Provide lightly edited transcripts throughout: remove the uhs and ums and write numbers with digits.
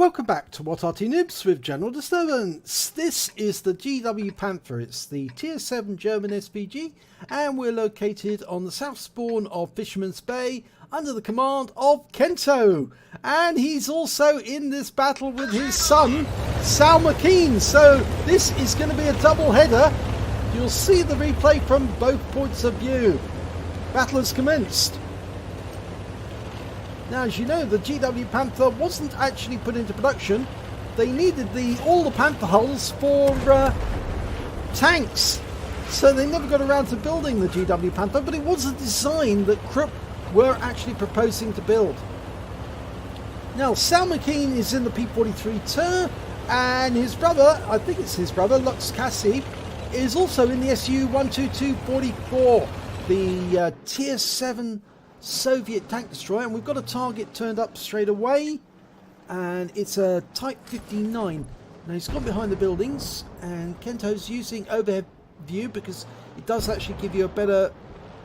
Welcome back to What RT Noobs with General Disturbance. This is the GW Panther. It's the Tier 7 German SPG, and we're located on the south spawn of Fisherman's Bay under the command of Kento. And he's also in this battle with his son, Sal McKeen. So this is going to be a double header. You'll see the replay from both points of view. Battle has commenced. Now, as you know, the GW Panther wasn't actually put into production. They needed all the Panther hulls for tanks. So they never got around to building the GW Panther, but it was a design that Krupp were actually proposing to build. Now, Sal McKeen is in the P-43 Ter, and his brother, I think it's his brother, Lux Cassi, is also in the Su-122-44, the Tier 7 Soviet tank destroyer, and we've got a target turned up straight away, and it's a Type 59. Now he's gone behind the buildings, and Kento's using overhead view because it does actually give you a better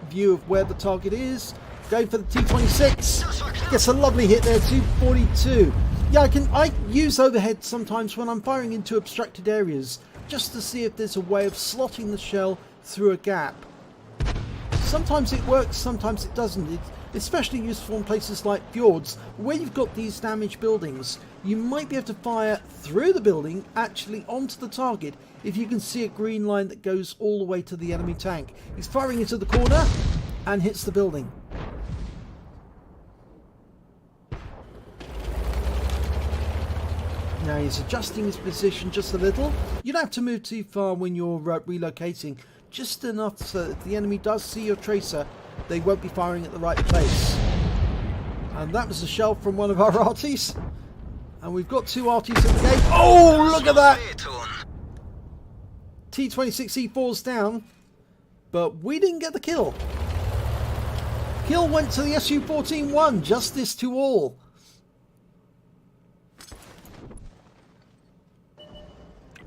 view of where the target is. Going for the T-26, gets a lovely hit there, 242. Yeah, I use overhead sometimes when I'm firing into obstructed areas, just to see if there's a way of slotting the shell through a gap. Sometimes it works, sometimes it doesn't. It's especially useful in places like fjords, where you've got these damaged buildings. You might be able to fire through the building, actually onto the target, if you can see a green line that goes all the way to the enemy tank. He's firing into the corner and hits the building. Now he's adjusting his position just a little. You don't have to move too far when you're relocating. Just enough so that if the enemy does see your tracer, they won't be firing at the right place. And that was a shell from one of our arties. And we've got two arties in the game. Oh, look at that! T-26E4's down, but we didn't get the kill. Kill went to the Su-14-1, justice to all.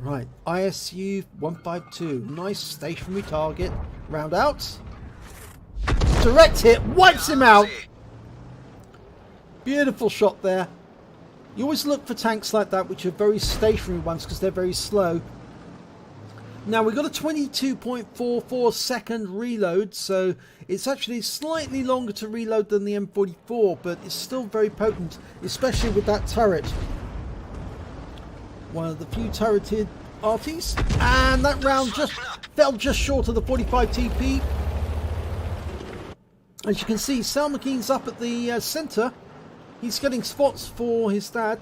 Right, ISU-152, nice stationary target, round out, direct hit, wipes him out. Beautiful shot there. You always look for tanks like that which are very stationary ones because they're very slow. Now we've got a 22.44 second reload, so it's actually slightly longer to reload than the M44, but it's still very potent, especially with that turret. One of the few turreted arties, and that round just fell just short of the 45 TP. As you can see, Sal McKeen's up at the centre. He's getting spots for his dad.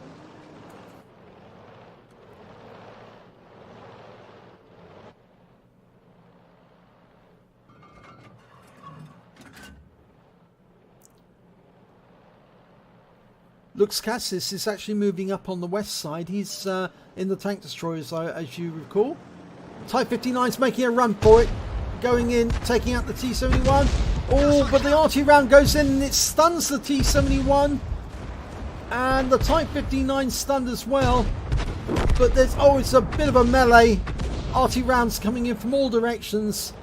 Lux Cassis is actually moving up on the west side. He's in the tank destroyers, as you recall. Type 59's making a run for it. Going in, taking out the T-71. Oh, but the RT round goes in and it stuns the T-71. And the Type 59 stunned as well. But there's, oh, it's a bit of a melee. RT rounds coming in from all directions.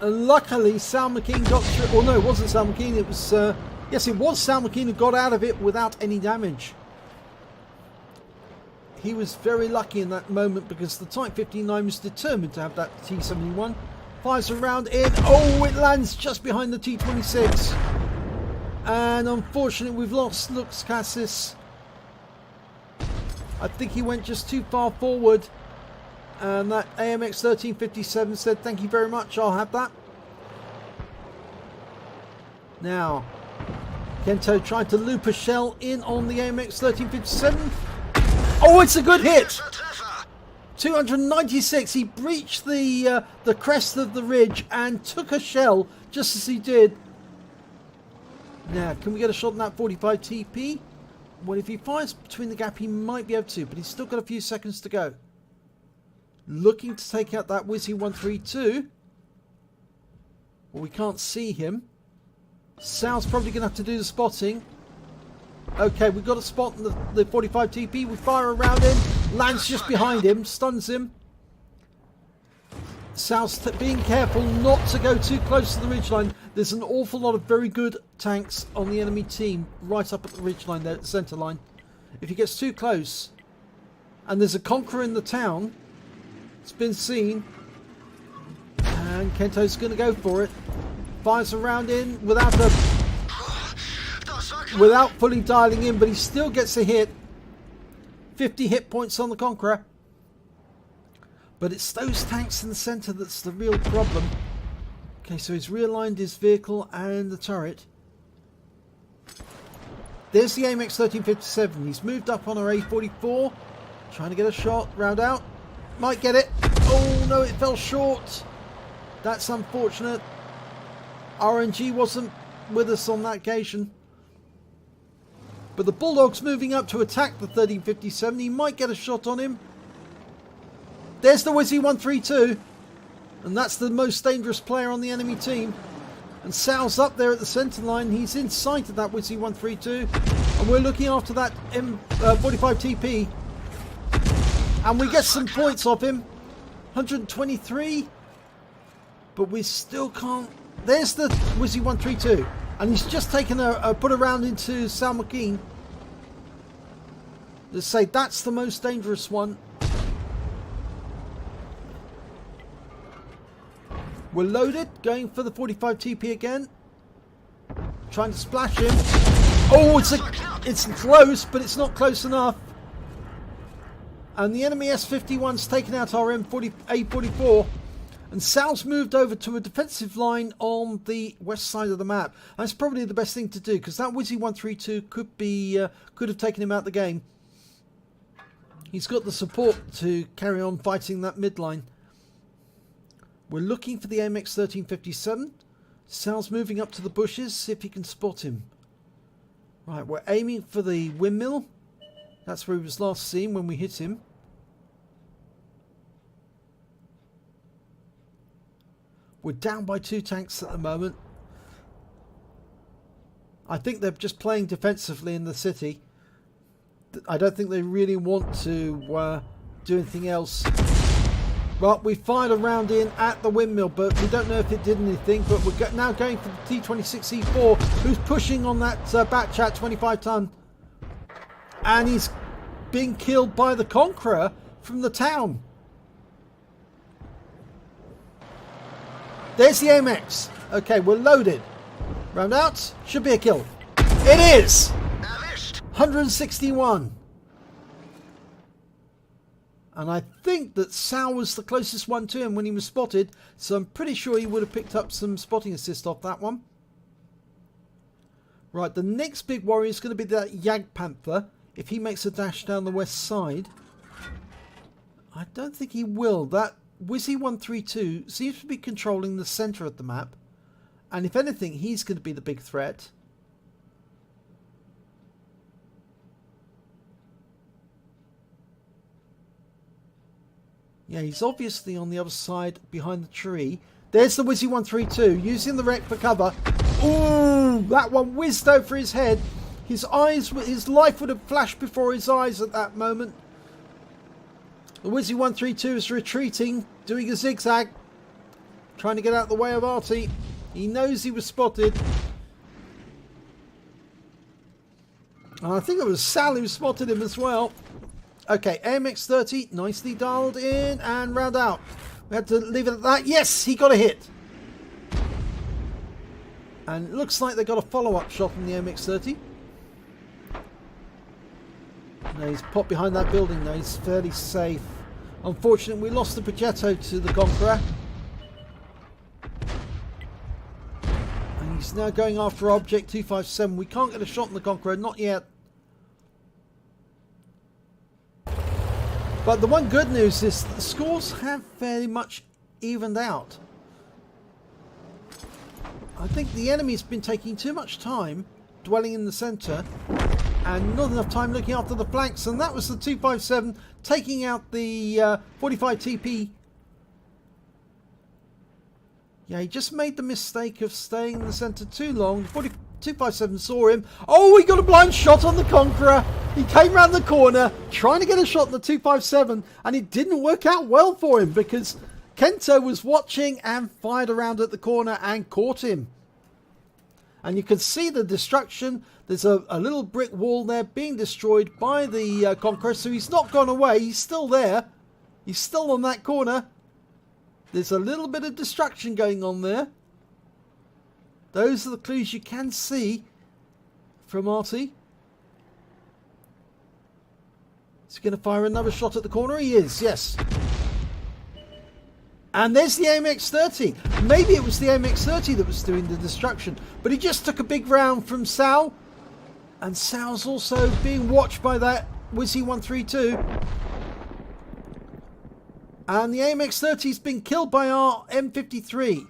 And luckily, Sal McKeen got through. Well, no, it wasn't Sal McKeen. It was... yes, it was Sal McKeen who got out of it without any damage. He was very lucky in that moment because the Type 59 was determined to have that T-71. Fires a round in. Oh, it lands just behind the T-26. And unfortunately, we've lost Lux Cassis. I think he went just too far forward. And that AMX 1357 said, thank you very much, I'll have that. Now... Kento tried to loop a shell in on the AMX 1357. Oh, it's a good hit! 296. He breached the crest of the ridge and took a shell just as he did. Now, can we get a shot on that 45 TP? Well, if he fires between the gap, he might be able to, but he's still got a few seconds to go. Looking to take out that Wizzy 132. Well, we can't see him. Sal's probably going to have to do the spotting. Okay, we've got a spot in the 45 TP. We fire around him. Lands just behind him. Stuns him. South being careful not to go too close to the ridgeline. There's an awful lot of very good tanks on the enemy team right up at the ridgeline there, at the centre line. If he gets too close, and there's a Conqueror in the town, it's been seen, and Kento's going to go for it. Fires a round in without fully dialing in, but he still gets a hit. 50 hit points on the Conqueror. But it's those tanks in the centre that's the real problem. Okay, so he's realigned his vehicle and the turret. There's the AMX 1357. He's moved up on our A44. Trying to get a shot. Round out. Might get it. Oh no, it fell short. That's unfortunate. RNG wasn't with us on that occasion. But the Bulldog's moving up to attack the 1357. He might get a shot on him. There's the Wizzy 132, and that's the most dangerous player on the enemy team. And Sal's up there at the centre line. He's in sight of that Wizzy 132, and we're looking after that M45 TP. And we get some points off him, 123, but we still can't. There's the Wizzy 132, and he's just taken a put around into Sal McKean. Let's say that's the most dangerous one. We're loaded, going for the 45 TP again. Trying to splash him. Oh, it's close, but it's not close enough. And the enemy S51's taken out our A44. And Sal's moved over to a defensive line on the west side of the map. That's probably the best thing to do, because that Wizzy 132 could have taken him out of the game. He's got the support to carry on fighting that midline. We're looking for the AMX 1357. Sal's moving up to the bushes, see if he can spot him. Right, we're aiming for the windmill. That's where he was last seen when we hit him. We're down by 2 tanks at the moment. I think they're just playing defensively in the city. I don't think they really want to do anything else. Well, we fired a round in at the windmill, but we don't know if it did anything. But we're now going for the T26E4, who's pushing on that Batchat 25 ton. And he's being killed by the Conqueror from the town. There's the AMX. Okay, we're loaded. Round out. Should be a kill. It is! 161. And I think that Sal was the closest one to him when he was spotted. So I'm pretty sure he would have picked up some spotting assist off that one. Right, the next big worry is going to be that Jagdpanther. If he makes a dash down the west side. I don't think he will. That Wizzy 132 seems to be controlling the centre of the map. And if anything, he's going to be the big threat. Yeah, he's obviously on the other side behind the tree. There's the Wizzy 132 using the wreck for cover. Ooh, that one whizzed over his head. His life would have flashed before his eyes at that moment. The Wizzy 132 is retreating, doing a zigzag, trying to get out of the way of Artie. He knows he was spotted. And I think it was Sal who spotted him as well. Okay, AMX 30, nicely dialed in and round out. We had to leave it at that. Yes, he got a hit. And it looks like they got a follow-up shot from the AMX 30. No, he's popped behind that building now. He's fairly safe. Unfortunately, we lost the Progetto to the Conqueror. And he's now going after Object 257. We can't get a shot on the Conqueror, not yet. But the one good news is the scores have fairly much evened out. I think the enemy's been taking too much time dwelling in the centre and not enough time looking after the flanks, and that was the 257 taking out the 45 TP. Yeah, he just made the mistake of staying in the centre too long. The 257 saw him. Oh, he got a blind shot on the Conqueror. He came round the corner trying to get a shot on the 257, and it didn't work out well for him because Kento was watching and fired around at the corner and caught him. And you can see the destruction. There's a little brick wall there being destroyed by the Conqueror. So he's not gone away. He's still there. He's still on that corner. There's a little bit of destruction going on there. Those are the clues you can see from Artie. Is he going to fire another shot at the corner? He is, yes. And there's the AMX-30. Maybe it was the AMX-30 that was doing the destruction. But he just took a big round from Sal. And Sal's also being watched by that Wizzy 132. And the AMX-30's been killed by our M53.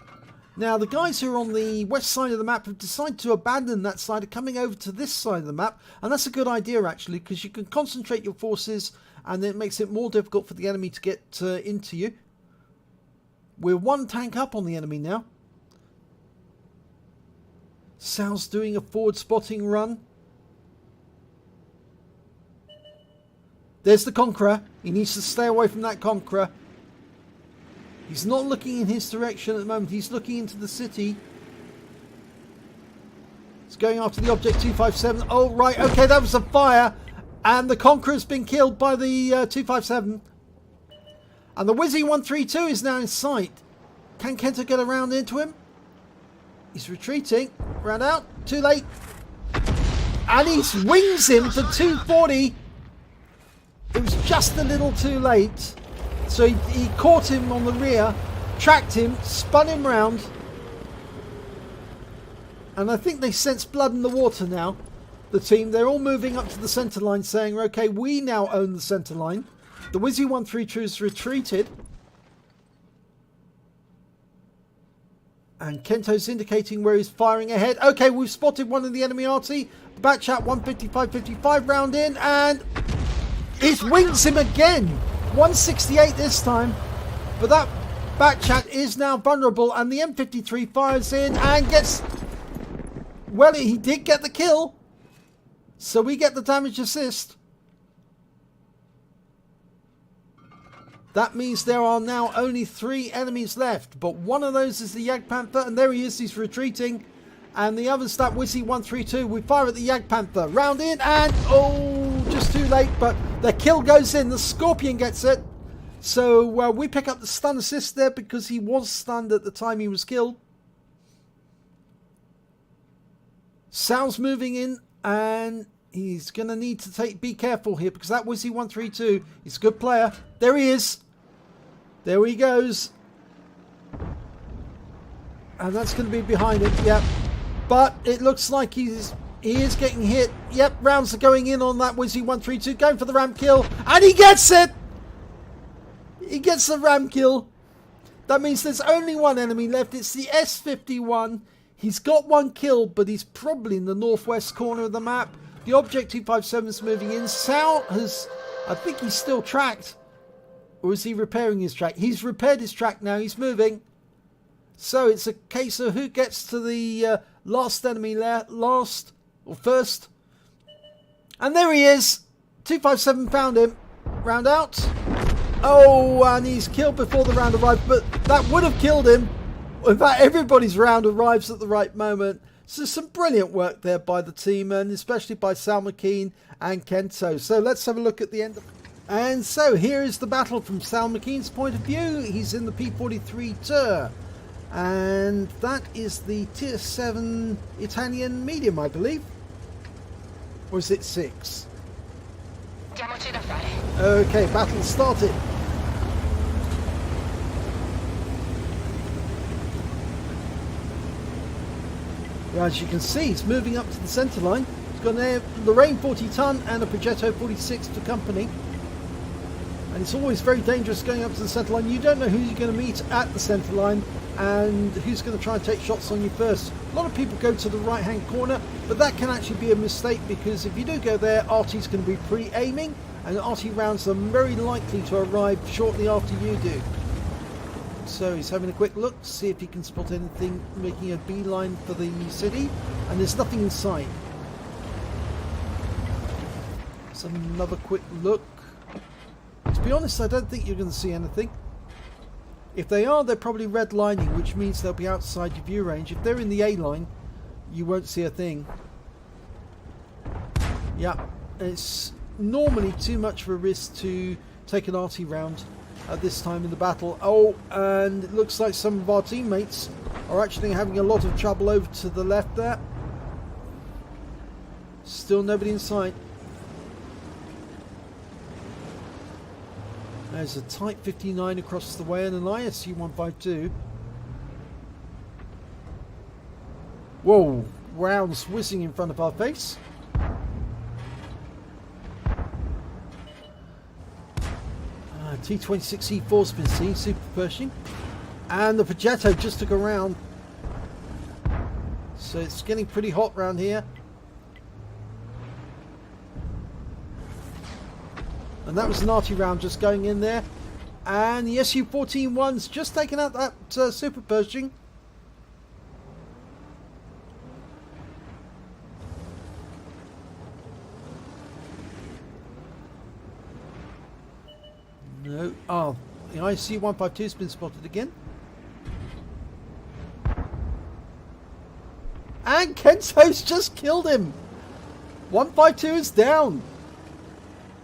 Now, the guys who are on the west side of the map have decided to abandon that side and coming over to this side of the map. And that's a good idea, actually, because you can concentrate your forces and it makes it more difficult for the enemy to get into you. We're one tank up on the enemy now. Sal's doing a forward spotting run. There's the Conqueror. He needs to stay away from that Conqueror. He's not looking in his direction at the moment. He's looking into the city. He's going after the Object 257. Oh, right. Okay, that was a fire. And the Conqueror's been killed by the 257. And the Wizzy 132 is now in sight. Can Kento get around into him? He's retreating. Round out. Too late. And he wings him to 240. It was just a little too late. So he caught him on the rear, tracked him, spun him round. And I think they sense blood in the water now. The team, they're all moving up to the centre line saying, okay, we now own the centre line. The Wizzy 132 has retreated. And Kento's indicating where he's firing ahead. Okay, we've spotted one of the enemy RT. Back chat 155-55 round in. And it wings him again. 168 this time. But that back chat is now vulnerable. And the M53 fires in and gets... Well, he did get the kill. So we get the damage assist. That means there are now only 3 enemies left. But one of those is the Jagdpanther. And there he is. He's retreating. And the other's that Wizzy 132. We fire at the Jagdpanther. Round in. And, oh, just too late. But the kill goes in. The Scorpion gets it. So we pick up the stun assist there because he was stunned at the time he was killed. Sal's moving in. And he's going to need to be careful here because that Wizzy 132, he's a good player. There he is. There he goes. And that's going to be behind him. Yep. But it looks like he is getting hit. Yep, rounds are going in on that Wizzy 132. Going for the ram kill. And he gets it! He gets the ram kill. That means there's only one enemy left. It's the S51. He's got one kill, but he's probably in the northwest corner of the map. The Object 257 is moving in. Sal has... I think he's still tracked. Or is he repairing his track? He's repaired his track now. He's moving. So it's a case of who gets to the last enemy last or first. And there he is. 257 found him. Round out. Oh, and he's killed before the round arrived. But that would have killed him. In fact, everybody's round arrives at the right moment. So some brilliant work there by the team, and especially by Sal McKean and Kento. So let's have a look at the end. And so here is the battle from Sal McKean's point of view. He's in the P43 Tur. And that is the Tier 7 Italian medium, I believe. Or is it 6? Okay, battle started. As you can see, he's moving up to the centre line. He's got a Lorraine 40 ton and a Progetto 46 to company. And it's always very dangerous going up to the centre line. You don't know who you're going to meet at the centre line and who's going to try and take shots on you first. A lot of people go to the right hand corner, but that can actually be a mistake because if you do go there, RT's going to be pre-aiming and RT rounds are very likely to arrive shortly after you do. So he's having a quick look to see if he can spot anything, making a beeline for the city, and there's nothing in sight. So another quick look. To be honest, I don't think you're going to see anything. If they are, they're probably redlining, which means they'll be outside your view range. If they're in the A line, you won't see a thing. Yeah, it's normally too much of a risk to take an RT round at this time in the battle. Oh, and it looks like some of our teammates are actually having a lot of trouble over to the left there. Still nobody in sight. There's a Type 59 across the way and an ISU 152. Whoa, rounds whizzing in front of our face. T26E4's been seen, super Pershing. And the Progetto just took a round. So it's getting pretty hot around here. And that was an arty round just going in there. And the Su-14-1's just taken out that super Pershing. No. Oh, the IC-152's been spotted again. And Kento's just killed him. 152 is down.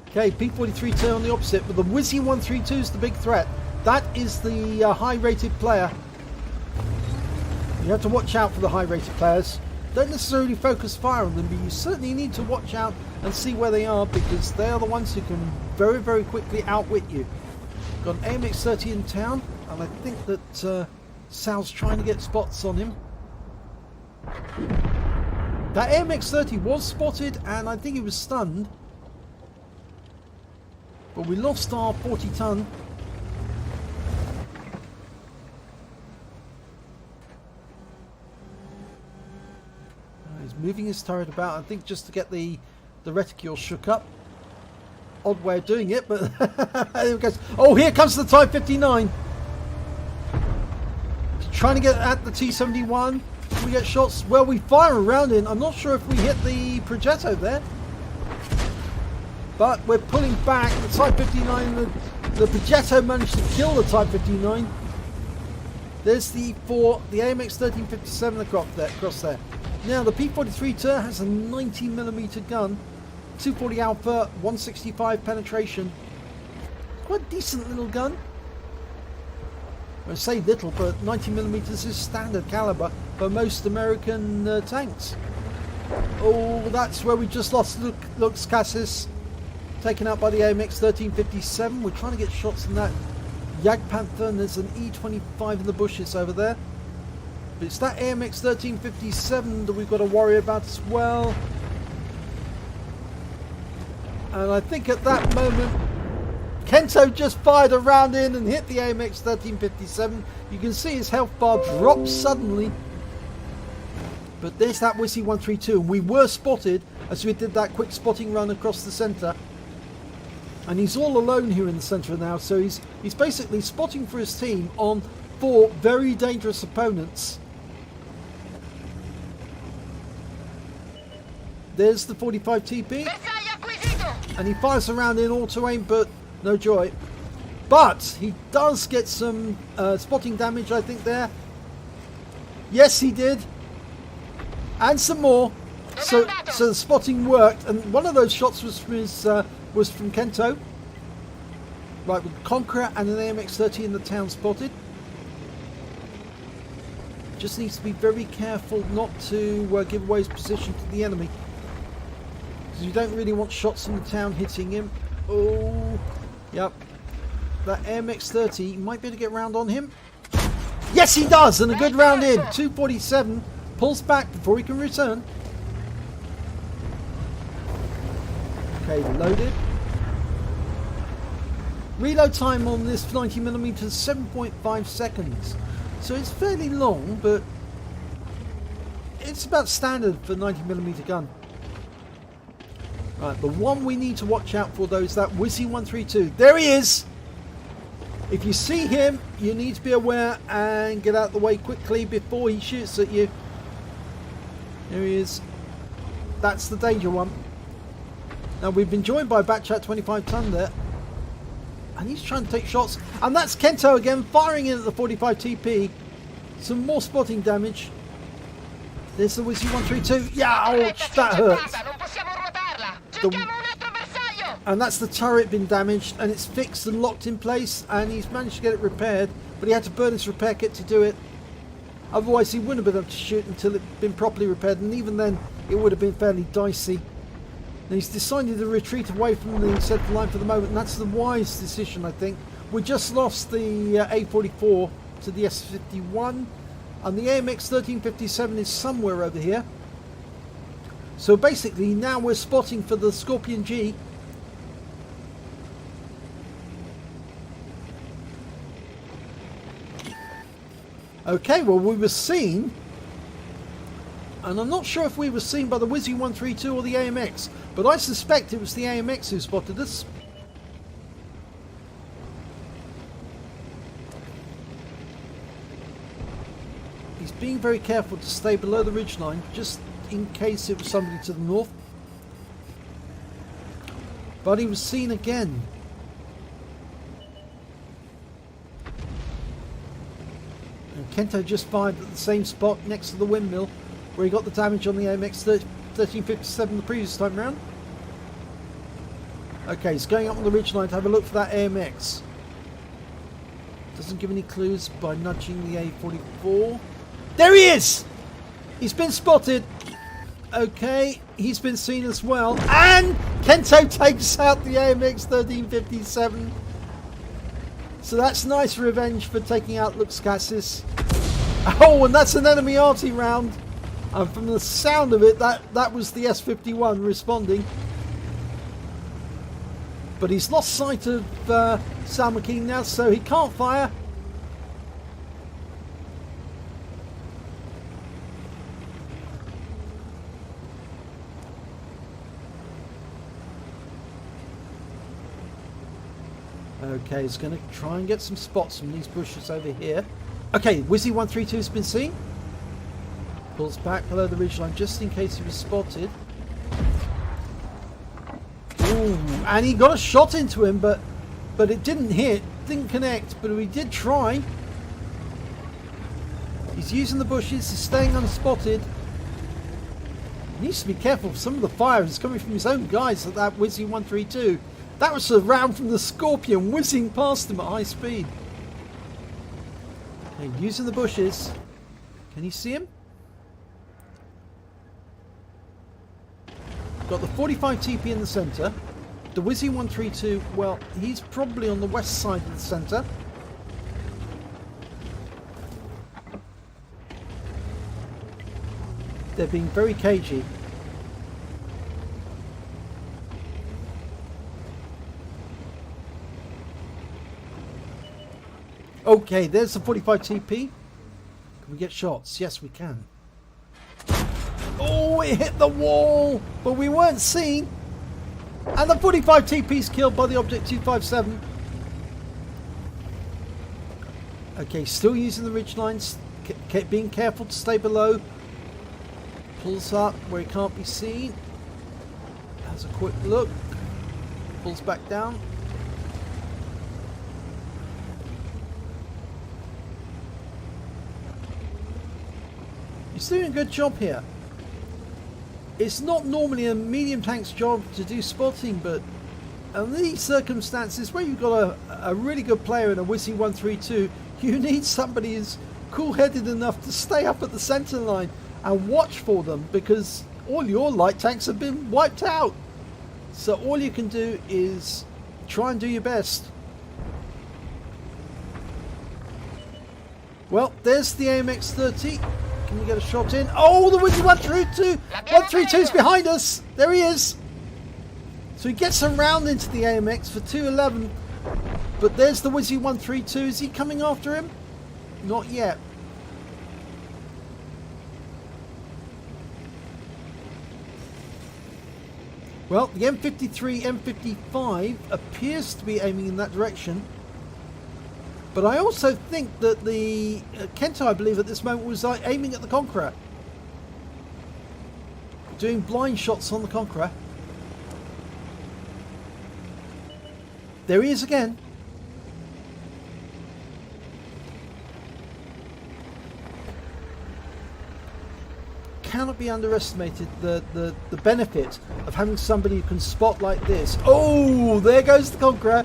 Okay, P-43 turn on the opposite, but the Wizzy 132 is the big threat. That is the high-rated player. You have to watch out for the high-rated players. Don't necessarily focus fire on them, but you certainly need to watch out and see where they are, because they are the ones who can very, very quickly outwit you. Got an AMX-30 in town, and I think that Sal's trying to get spots on him. That AMX-30 was spotted, and I think he was stunned. But we lost our 40-ton. He's moving his turret about, I think, just to get the reticule shook up. Odd way of doing it, but there it goes. Oh, here comes the Type 59. Trying to get at the T-71. We get shots. Well, we fire around in. I'm not sure if we hit the Progetto there. But we're pulling back. The Type 59, the Progetto managed to kill the Type 59. There's the AMX 1357 across there. Now the P-43 Tur has a 90mm gun, 240 Alpha, 165 penetration. Quite a decent little gun. I say little, but 90mm is standard caliber for most American tanks. Oh, that's where we just lost Lux Cassis. Taken out by the AMX 1357. We're trying to get shots in that Jagdpanther, and there's an E25 in the bushes over there. But it's that AMX 1357 that we've got to worry about as well. And I think at that moment, Kento just fired a round in and hit the AMX 1357. You can see his health bar drop suddenly. But there's that Wizzy 132, and we were spotted as we did that quick spotting run across the centre. And he's all alone here in the centre now, so he's basically spotting for his team on 4 very dangerous opponents. There's the 45 TP, and he fires around in auto aim, but no joy. But he does get some spotting damage, I think, there. Yes, he did, and some more. So the spotting worked, and one of those shots was from his. Was from Kento. Right, with Conqueror and an AMX-30 in the town spotted. Just needs to be very careful not to give away his position to the enemy, because you don't really want shots in the town hitting him. Oh, yep. That AMX-30 might be able to get round on him. Yes, he does, and a good round in. 247 pulls back before he can return. Okay, loaded. Reload time on this 90mm is 7.5 seconds. So it's fairly long, but it's about standard for 90mm gun. Right, the one we need to watch out for though is that Wizzy 132. There he is! If you see him, you need to be aware and get out of the way quickly before he shoots at you. There he is. That's the danger one. Now we've been joined by Batchat 25 ton there. And he's trying to take shots. And that's Kento again, firing in at the 45 TP. Some more spotting damage. There's the Wizzy 132. Yeah, ouch, that hurts. And that's the turret been damaged, and it's fixed and locked in place, and he's managed to get it repaired, but he had to burn his repair kit to do it. Otherwise he wouldn't have been able to shoot until it'd been properly repaired, and even then it would have been fairly dicey. And he's decided to retreat away from the central line for the moment, and that's the wise decision, I think. We just lost the A44 to the S51, and the AMX 1357 is somewhere over here. So basically now we're spotting for the Scorpion G. Okay, well, we were seen, and I'm not sure if we were seen by the Wizzy 132 or the AMX, but I suspect it was the AMX who spotted us. He's being very careful to stay below the ridgeline, just in case it was somebody to the north. But he was seen again. Kento just fired at the same spot next to the windmill where he got the damage on the AMX 1357 the previous time round. Okay, he's going up on the ridgeline to have a look for that AMX. Doesn't give any clues by nudging the A44. There he is! He's been spotted. Okay, he's been seen as well. And Kento takes out the AMX 1357. So that's nice revenge for taking out Luxcassis. Oh, and that's an enemy arty round. And from the sound of it, that was the S51 responding. But he's lost sight of Sal McKean now, so he can't fire. Okay, he's going to try and get some spots from these bushes over here. Okay, Wizzy 132 has been seen. Pulls back below the ridgeline just in case he was spotted. Ooh, and he got a shot into him, but it didn't hit, didn't connect, but we did try. He's using the bushes, he's staying unspotted. He needs to be careful. Some of the fire is coming from his own guys at that Wizzy 132. That was a round from the Scorpion whizzing past him at high speed. Okay, using the bushes. Can you see him? Got the 45 TP in the centre. The Wizzy 132, well, he's probably on the west side of the centre. They're being very cagey. Okay, there's the 45 TP. Can we get shots? Yes, we can. Oh, it hit the wall, but we weren't seen. And the 45 TP is killed by the Object 257. Okay, still using the ridge lines, being careful to stay below. Pulls up where he can't be seen. Has a quick look. Pulls back down. He's doing a good job here. It's not normally a medium tank's job to do spotting, but in these circumstances where you've got a really good player in a Wizzy 132, you need somebody who's cool-headed enough to stay up at the centre line and watch for them, because all your light tanks have been wiped out. So all you can do is try and do your best. Well, there's the AMX 30. Can we get a shot in? Oh, the Wizzy 132 is behind us. There he is. So he gets around into the AMX for 211. But there's the Wizzy 132. Is he coming after him? Not yet. Well, the M53, M55 appears to be aiming in that direction. But I also think that the Kento, I believe, at this moment was aiming at the Conqueror. Doing blind shots on the Conqueror. There he is again. cannot be underestimated, the benefit of having somebody who can spot like this. Oh, there goes the Conqueror.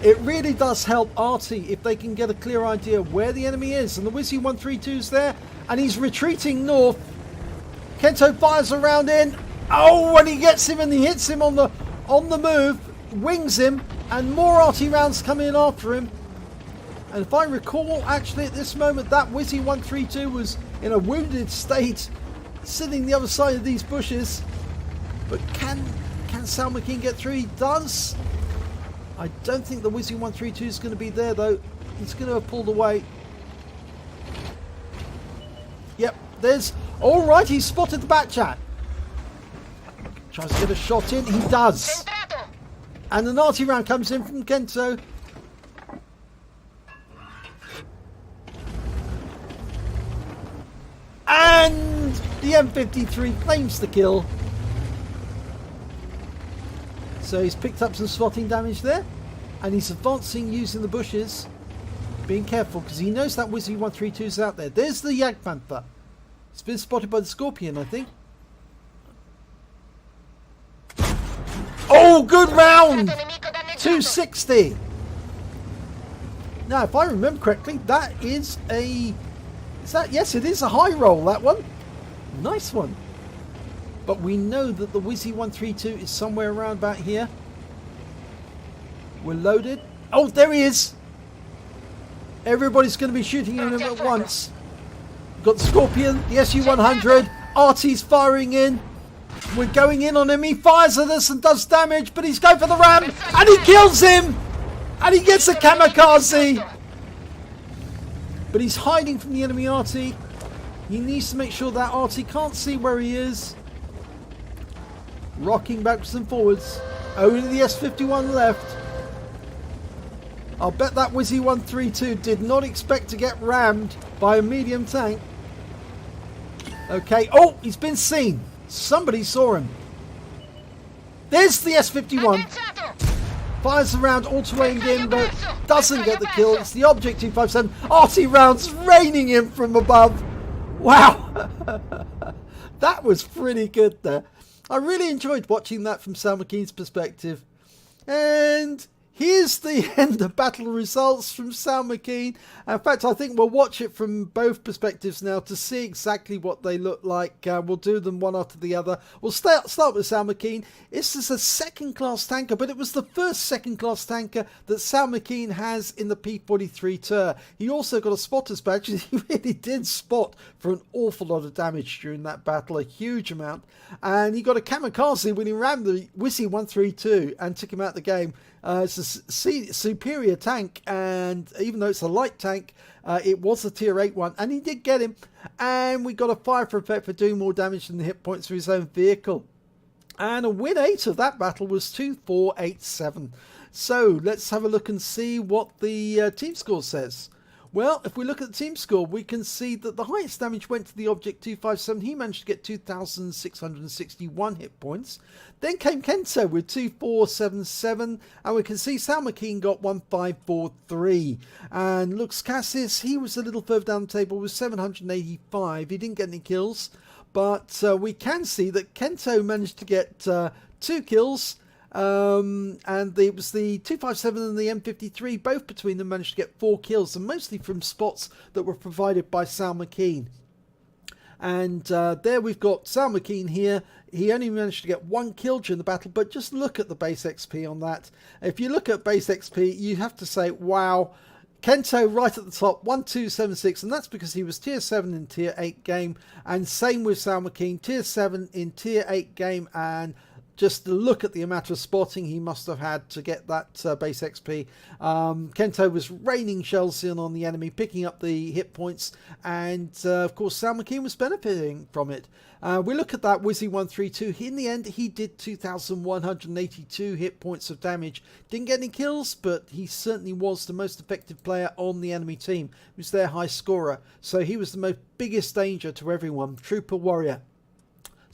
It really does help Artie if they can get a clear idea of where the enemy is. And the Wizzy 132's there, and he's retreating north. Kento fires around in. Oh, and he gets him and he hits him on the move, wings him, and more Artie rounds come in after him. And if I recall, actually at this moment, that Wizzy 132 was in a wounded state, sitting the other side of these bushes. But can Sal McKean get through? He does. I don't think the Wizzy 132 is going to be there though. He's going to have pulled away. Yep, there's... Alright, he's spotted the Batchat. Tries to get a shot in. He does. And an arty round comes in from Kento. And the M53 claims the kill. So he's picked up some spotting damage there. And he's advancing using the bushes. Being careful because he knows that Wizzy 132 is out there. There's the Jagdpanther. It's been spotted by the Scorpion, I think. Oh, good round! 260. Now, if I remember correctly, that is a... Is that? Yes, it is a high roll, that one. Nice one. But we know that the Wizzy 132 is somewhere around about here. We're loaded. Oh, there he is. Everybody's going to be shooting at him at once. Got the Scorpion, the SU-100. Artie's firing in. We're going in on him. He fires at us and does damage, but he's going for the ram. And he kills him. And he gets a kamikaze. But he's hiding from the enemy Artie. He needs to make sure that Artie can't see where he is. Rocking backwards and forwards. Only the S-51 left. I'll bet that Wizzy 132 did not expect to get rammed by a medium tank. Okay. Oh, he's been seen. Somebody saw him. There's the S-51. Fires around, auto-aimed in, but doesn't get the kill. It's the Object 257. Arty rounds raining in from above. Wow. That was pretty good there. I really enjoyed watching that from Sal McKean's perspective. And here's the end of battle results from Sal McKean. In fact, I think we'll watch it from both perspectives now to see exactly what they look like. We'll do them one after the other. We'll start with Sal McKean. This is a second-class tanker, but it was the first second-class tanker that Sal McKean has in the P-43 TER. He also got a spotter's badge. He really did spot for an awful lot of damage during that battle, a huge amount. And he got a kamikaze when he rammed the Wizzy 132 and took him out of the game. It's a superior tank, and even though it's a light tank, it was a tier 8 one, and he did get him. And we got a fire for effect for doing more damage than the hit points for his own vehicle. And a win 8 of that battle was 2487. So let's have a look and see what the team score says. Well, if we look at the team score, we can see that the highest damage went to the Object 257. He managed to get 2,661 hit points. Then came Kento with 2477. And we can see Sal McKean got 1543. And Lux Cassis, he was a little further down the table with 785. He didn't get any kills. But we can see that Kento managed to get 2 kills. And it was the 257 and the M53, both between them managed to get 4 kills, and mostly from spots that were provided by Sal McKean. And there we've got Sal McKean here. He only managed to get 1 kill during the battle, but just look at the base XP on that. If you look at base XP, you have to say, wow. Kento right at the top, 1276, and that's because he was tier 7 in tier 8 game, and same with Sal McKean, tier 7 in tier 8 game, and just to look at the amount of spotting he must have had to get that base XP. Kento was raining shells in on the enemy, picking up the hit points, and of course Sal McKean was benefiting from it. We look at that Wizzy 132. In the end, he did 2,182 hit points of damage. Didn't get any kills, but he certainly was the most effective player on the enemy team. He was their high scorer, so he was the biggest danger to everyone. Trooper warrior.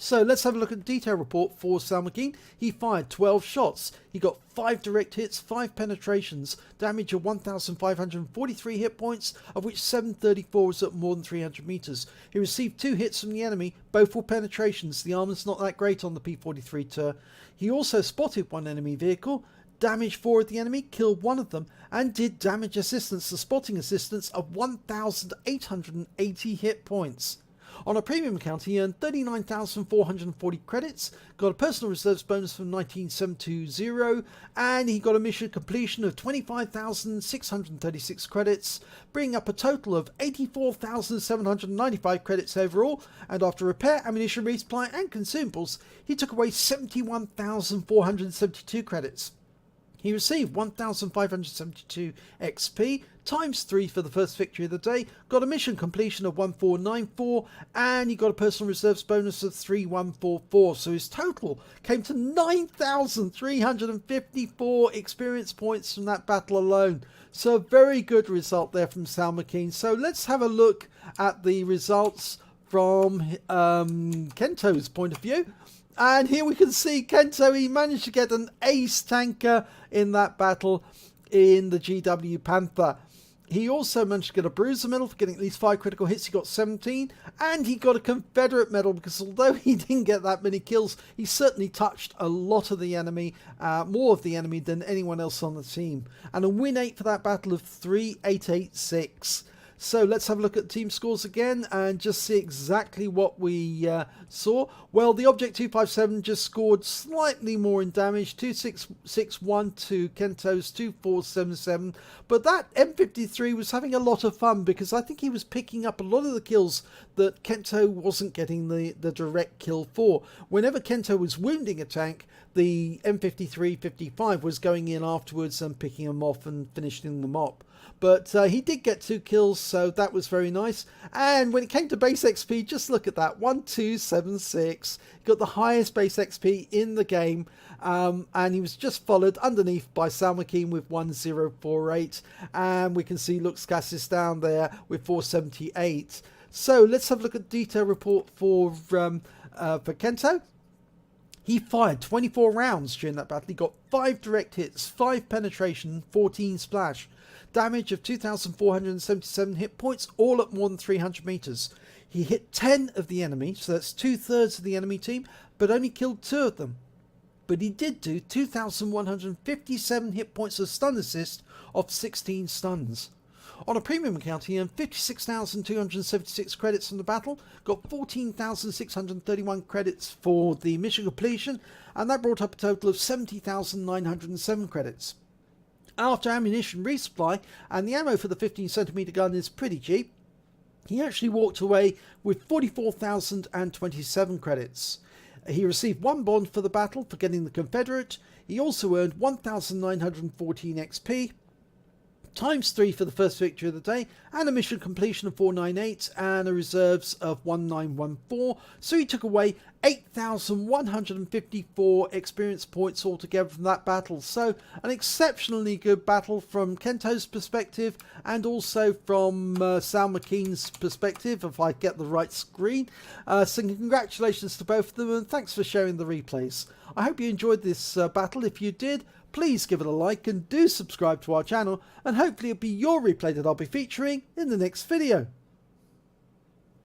So let's have a look at the detail report for Sal McKeen. He fired 12 shots. He got 5 direct hits, 5 penetrations, damage of 1,543 hit points, of which 734 was at more than 300 meters. He received 2 hits from the enemy, both were penetrations. The armor's not that great on the P-43 Ter. He also spotted 1 enemy vehicle, damaged 4 of the enemy, killed 1 of them, and did damage assistance, the spotting assistance of 1,880 hit points. On a premium account, he earned 39,440 credits, got a personal reserves bonus from 19720, and he got a mission completion of 25,636 credits, bringing up a total of 84,795 credits overall, and after repair, ammunition resupply and consumables, he took away 71,472 credits. He received 1,572 XP, times 3 for the first victory of the day, got a mission completion of 1494, and he got a personal reserves bonus of 3144. So his total came to 9,354 experience points from that battle alone. So a very good result there from Sal McKeen. So let's have a look at the results from Kento's point of view. And here we can see Kento, he managed to get an ace tanker in that battle in the GW Panther. He also managed to get a Bruiser medal for getting at least 5 critical hits. He got 17, and he got a Confederate medal because although he didn't get that many kills, he certainly touched a lot of the enemy, more of the enemy than anyone else on the team. And a win 8 for that battle of 3886. So let's have a look at team scores again and just see exactly what we saw. Well, the Object 257 just scored slightly more in damage, 2661 to Kento's 2477. But that M53 was having a lot of fun because I think he was picking up a lot of the kills that Kento wasn't getting the direct kill for. Whenever Kento was wounding a tank, the M53-55 was going in afterwards and picking them off and finishing them up. But he did get 2 kills, so that was very nice. And when it came to base XP, just look at that, 1276. Got the highest base XP in the game, and he was just followed underneath by Sal McKeen with 1048. And we can see Lux Cassis down there with 478. So let's have a look at the detail report for Kento. He fired 24 rounds during that battle. He got 5 direct hits, 5 penetration, 14 splash. Damage of 2,477 hit points, all at more than 300 meters. He hit 10 of the enemy, so that's 2/3 of the enemy team, but only killed 2 of them. But he did do 2,157 hit points of stun assist off 16 stuns. On a premium account, he earned 56,276 credits from the battle, got 14,631 credits for the mission completion, and that brought up a total of 70,907 credits. After ammunition resupply, and the ammo for the 15cm gun is pretty cheap, he actually walked away with 44,027 credits. He received 1 bond for the battle for getting the Confederate. He also earned 1,914 XP, times 3 for the first victory of the day, and a mission completion of 498 and a reserves of 1914. So he took away 8,154 experience points altogether from that battle. So an exceptionally good battle from Kento's perspective and also from Sal McKeen's perspective, if I get the right screen. So congratulations to both of them, and thanks for sharing the replays. I hope you enjoyed this battle. If you did, please give it a like and do subscribe to our channel, and hopefully it'll be your replay that I'll be featuring in the next video.